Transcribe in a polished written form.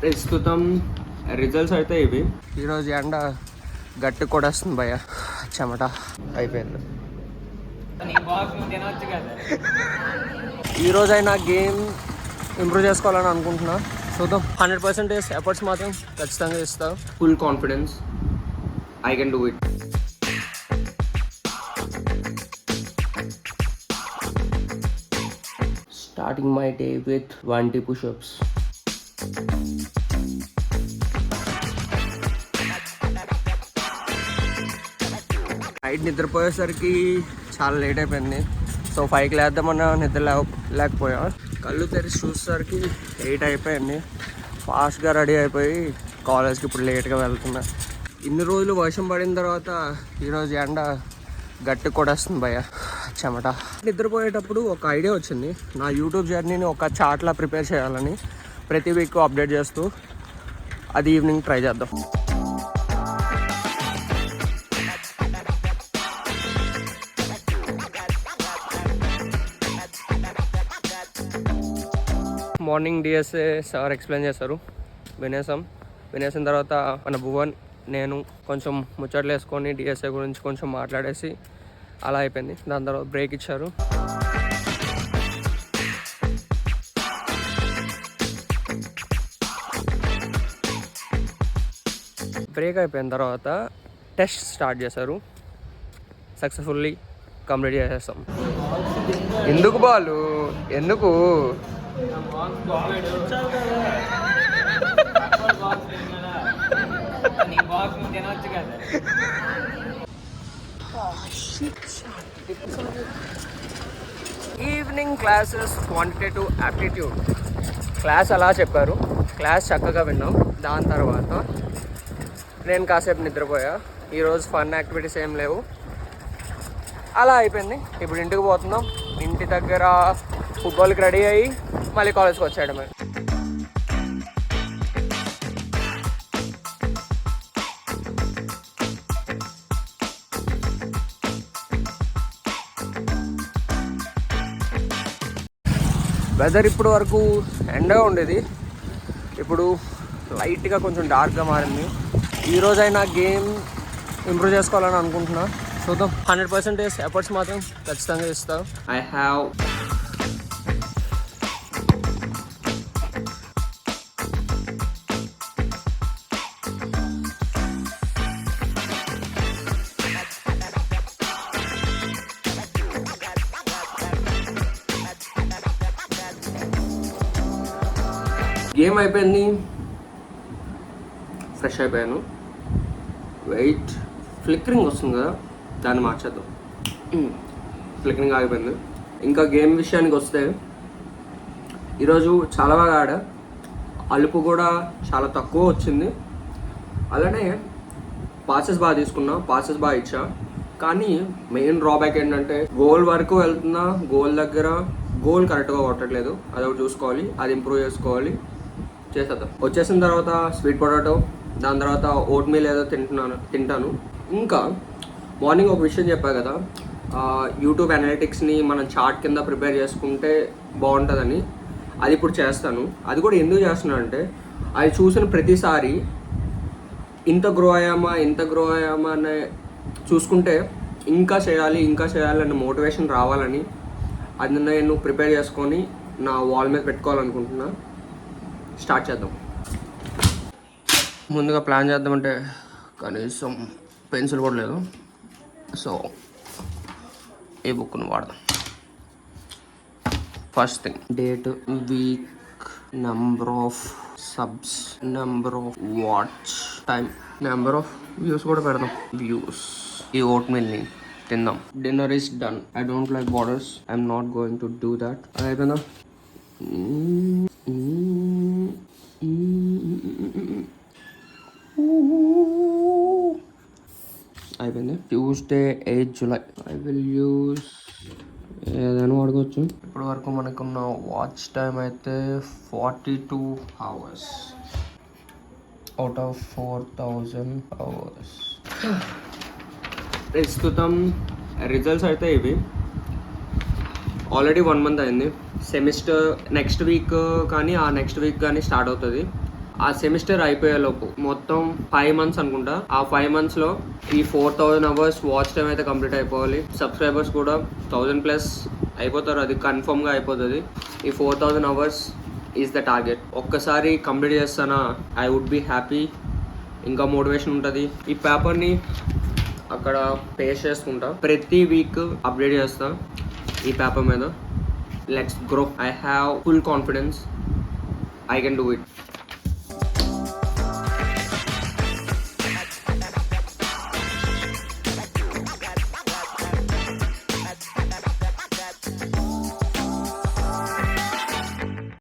ప్రస్తుతం రిజల్ట్స్ అయితే ఇవి. ఈరోజు ఎండ గట్టి కొడేస్తుంది భయ్య, చెమట అయిపోయింది. ఈరోజైనా గేమ్ ఇంప్రూవ్ చేసుకోవాలని అనుకుంటున్నా. చూద్దాం. 100% ఎఫర్ట్స్ మాత్రం ఖచ్చితంగా ఇస్తా. Full confidence, I can do it. Starting my day with 20 pushups. Night నిద్రపోయేసరికి చాలా లేట్ అయిపోయింది. సో 5కి లేద్దామన్నా నిద్ర లేకపోయా. కళ్ళు తెరిచి చూసేసరికి 8 అయిపోయింది. ఫాస్ట్గా రెడీ అయిపోయి కాలేజ్కి ఇప్పుడు లేట్గా వెళ్తున్నా. ఇన్ని రోజులు వర్షం పడిన తర్వాత ఈరోజు ఎండ గట్టి కొడేస్తుంది భయ్య, చెమట. నిద్రపోయేటప్పుడు ఒక ఐడియా వచ్చింది. నా యూట్యూబ్ జర్నీని ఒక చార్ట్లా ప్రిపేర్ చేయాలని. ప్రతి వీక్ అప్డేట్ చేస్తూ అది ఈవినింగ్ ట్రై చేద్దాం. మార్నింగ్ డిఎస్ఏ సార్ ఎక్స్ప్లెయిన్ చేస్తారు. వినేసిన తర్వాత మన భువన్, నేను కొంచెం ముచ్చట్లు వేసుకొని డిఎస్ఏ గురించి కొంచెం మాట్లాడేసి అలా అయిపోయింది. దాని తర్వాత బ్రేక్ ఇచ్చారు. బ్రేక్ అయిపోయిన తర్వాత టెస్ట్ స్టార్ట్ చేశారు. సక్సెస్ఫుల్లీ కంప్లీట్ చేసేస్తాం. ఎందుకు బాలు, ఎందుకు? Evening classes quantitative aptitude class అలా చెప్పారు. క్లాస్ చక్కగా విన్నాం. దాని తర్వాత నేను కాసేపు నిద్రపోయా. ఈరోజు ఫన్ యాక్టివిటీస్ ఏం లేవు. అలా అయిపోయింది. ఇప్పుడు ఇంటికి పోతున్నాం. ఇంటి దగ్గర ఫుట్బాల్కి రెడీ అయ్యి మళ్ళీ కాలేజ్కి వచ్చాడు. వెదర్ ఇప్పుడు వరకు ఎండగా ఉండేది, ఇప్పుడు లైట్గా కొంచెం డార్క్గా మారింది. ఈరోజైనా గేమ్ ఇంప్రూవ్ చేసుకోవాలని అనుకుంటున్నా. చూద్దాం. 100% ఎఫర్ట్స్ మాత్రం ఖచ్చితంగా ఇస్తా. ఐ హ్యావ్ గేమ్ అయిపోయింది. ఫ్రెష్ అయిపోయాను. వెయిట్ ఫ్లిక్కరింగ్ వస్తుంది కదా, దాన్ని మార్చేద్దాం. ఫ్లిక్కరింగ్ ఆగిపోయింది. ఇంకా గేమ్ విషయానికి వస్తే ఈరోజు చాలా బాగా ఆడా. అలుపు కూడా చాలా తక్కువ వచ్చింది. అలానే పాసెస్ బాగా తీసుకున్నా, పాసెస్ బాగా ఇచ్చా. కానీ మెయిన్ డ్రాబ్యాక్ ఏంటంటే గోల్ వరకు వెళ్తున్నా, గోల్ దగ్గర గోల్ కరెక్ట్గా కొట్టట్లేదు. అదొకటి చూసుకోవాలి, అది ఇంప్రూవ్ చేసుకోవాలి. చేసేద్దాం. వచ్చేసిన తర్వాత స్వీట్ పొటాటో, దాని తర్వాత ఓట్ మీల్ ఏదో తింటాను. ఇంకా మార్నింగ్ ఒక విషయం చెప్పా కదా, యూట్యూబ్ అనలిటిక్స్ని మనం చార్ట్ కింద ప్రిపేర్ చేసుకుంటే బాగుంటుందని. అది ఇప్పుడు చేస్తాను. అది కూడా ఎందుకు చేస్తున్నాను అంటే, అది చూసిన ప్రతిసారి ఇంత గ్రో అయ్యామా అనే చూసుకుంటే ఇంకా చేయాలి అనే మోటివేషన్ రావాలని. అది నేను ప్రిపేర్ చేసుకొని నా వాల్ మీద పెట్టుకోవాలనుకుంటున్నా. స్టార్ట్ చేద్దాం. ముందుగా ప్లాన్ చేద్దామంటే కనీసం పెన్సిల్ కూడా లేదు. సో ఈ బుక్ను వాడదాం. First thing date, week, number of subs, number of watch time, number of views కూడా పెడదాం. వ్యూస్. ఈ ఓట్ మీల్ని తిందాం. Dinner is done. I don't like borders. I'm not going to do that. అది అయిపోయిందా? అయిపోయింది. Tuesday 8 July. I will use ఏదైనా వాడుకోవచ్చు. ఇప్పటి వరకు మనకున్న వాచ్ టైం అయితే 42 hours అవుట్ ఆఫ్ 4000 hours. ప్రస్తుతం రిజల్ట్స్ అయితే ఇవి. ఆల్రెడీ 1 month అయింది. సెమిస్టర్ నెక్స్ట్ వీక్ కానీ ఆ నెక్స్ట్ వీక్ కానీ స్టార్ట్ అవుతుంది. ఆ సెమిస్టర్ అయిపోయేలోపు మొత్తం 5 months అనుకుంటా. ఆ 5 monthsలో ఈ 4000 hours వాచ్ టైం అయితే కంప్లీట్ అయిపోవాలి. సబ్స్క్రైబర్స్ కూడా 1000+ అయిపోతారు, అది కన్ఫర్మ్గా అయిపోతుంది. ఈ 4000 hours ఈజ్ ద టార్గెట్. ఒక్కసారి కంప్లీట్ చేస్తానా ఐ వుడ్ బీ హ్యాపీ. ఇంకా మోటివేషన్ ఉంటుంది. ఈ పేపర్ని అక్కడ పేస్ట్ చేసుకుంటా, ప్రతి వీక్ అప్డేట్ చేస్తా ఈ పేపర్ మీద. Let's grow. I have full confidence. I can do it.